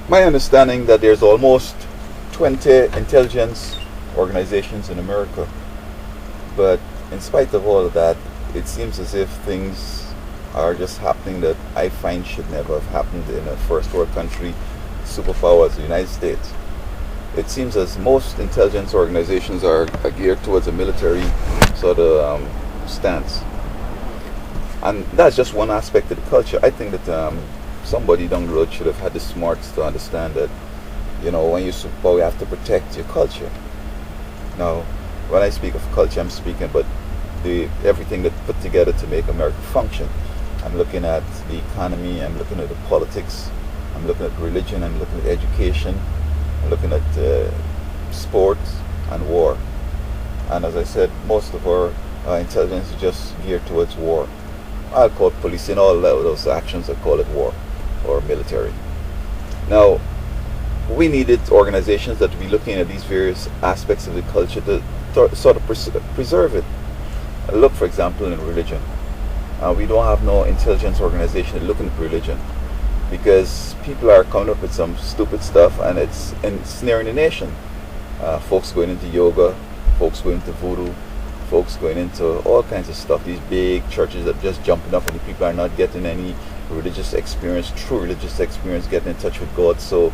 My understanding that there's almost 20 intelligence organizations in America, but in spite of all of that, it seems as if things are just happening that I find should never have happened in a first world country, superpower as the United States. It seems as most intelligence organizations are geared towards a military sort of stance. And that's just one aspect of the culture. I think that somebody down the road should have had the smarts to understand that, when you superpower, you have to protect your culture. Now, when I speak of culture, I'm speaking about everything that put together to make America function. I'm looking at the economy, I'm looking at the politics, I'm looking at religion, I'm looking at education, I'm looking at sports and war. And as I said, most of our intelligence is just geared towards war. I'll call policing all those actions, I call it war or military. Now, we needed organizations that would be looking at these various aspects of the culture to sort of preserve it. Look, for example, in religion. We don't have no intelligence organization looking at religion because people are coming up with some stupid stuff and it's ensnaring the nation. Folks going into yoga, folks going into voodoo, folks going into all kinds of stuff. These big churches that are just jumping up and the people are not getting any religious experience, true religious experience, getting in touch with God. So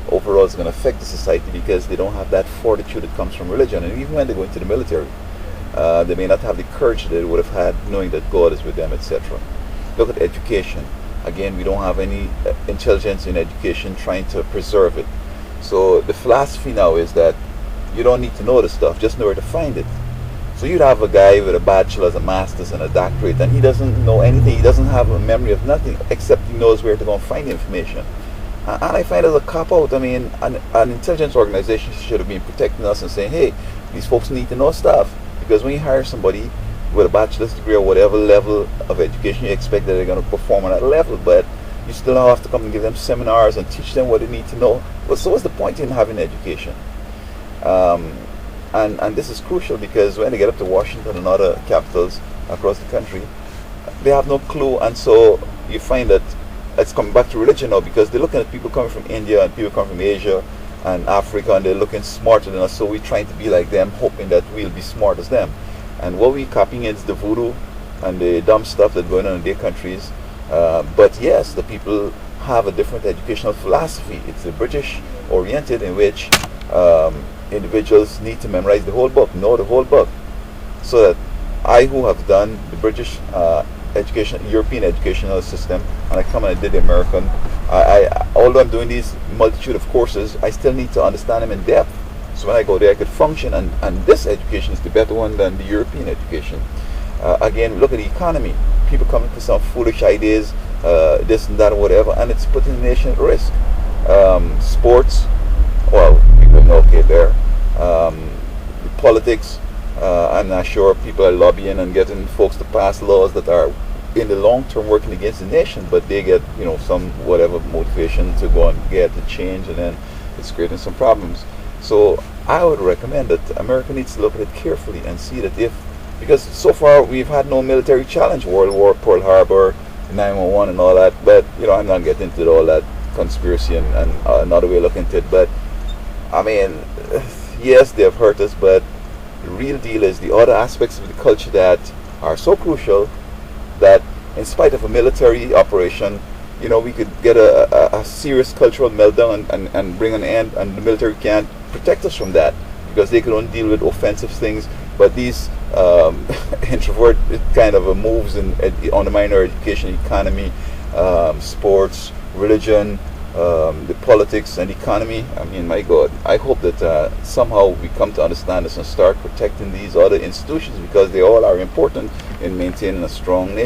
overall it's going to affect the society because they don't have that fortitude that comes from religion. And even when they go into the military, they may not have the courage that they would have had knowing that God is with them, etc. Look at education. Again, we don't have any intelligence in education trying to preserve it. So the philosophy now is that you don't need to know the stuff, just know where to find it. So you'd have a guy with a bachelor's, a master's, and a doctorate, and he doesn't know anything. He doesn't have a memory of nothing except he knows where to go and find information. And I find it as a cop-out. I mean, an intelligence organization should have been protecting us and saying, hey, these folks need to know stuff. Because when you hire somebody with a bachelor's degree or whatever level of education, you expect that they're going to perform on that level, but you still have to come and give them seminars and teach them what they need to know. Well, so what's the point in having education? And this is crucial because when they get up to Washington and other capitals across the country, they have no clue, and so you find that it's coming back to religion now because they're looking at people coming from India and people coming from Asia and Africa, and they're looking smarter than us, so we're trying to be like them, hoping that we'll be smart as them. And what we're copying is the voodoo and the dumb stuff that's going on in their countries. But yes, the people have a different educational philosophy. It's a British oriented in which individuals need to memorize the whole book, know the whole book. So that I, who have done the British European educational system, and I come and I did the American, although I'm doing these multitude of courses, I still need to understand them in depth. So when I go there, I could function, and this education is the better one than the European education. Again, look at the economy. People come up with some foolish ideas, this and that or whatever, and it's putting the nation at risk. Sports, well, people know okay there. Politics, I'm not sure people are lobbying and getting folks to pass laws that are in the long term working against the nation, but they get some whatever motivation to go and get the change, and then it's creating some problems. So I would recommend that America needs to look at it carefully and see that because so far we've had no military challenge, World War, Pearl Harbor, 9/11 and all that, but I'm not getting into all that conspiracy and another way of looking at it, but I mean, yes, they have hurt us, but the real deal is the other aspects of the culture that are so crucial that in spite of a military operation, we could get a serious cultural meltdown and bring an end, and the military can't protect us from that because they can only deal with offensive things. But these introvert kind of moves undermine our education, economy, sports, religion, the politics and economy. I mean, my God, I hope that somehow we come to understand this and start protecting these other institutions because they all are important in maintaining a strong nation.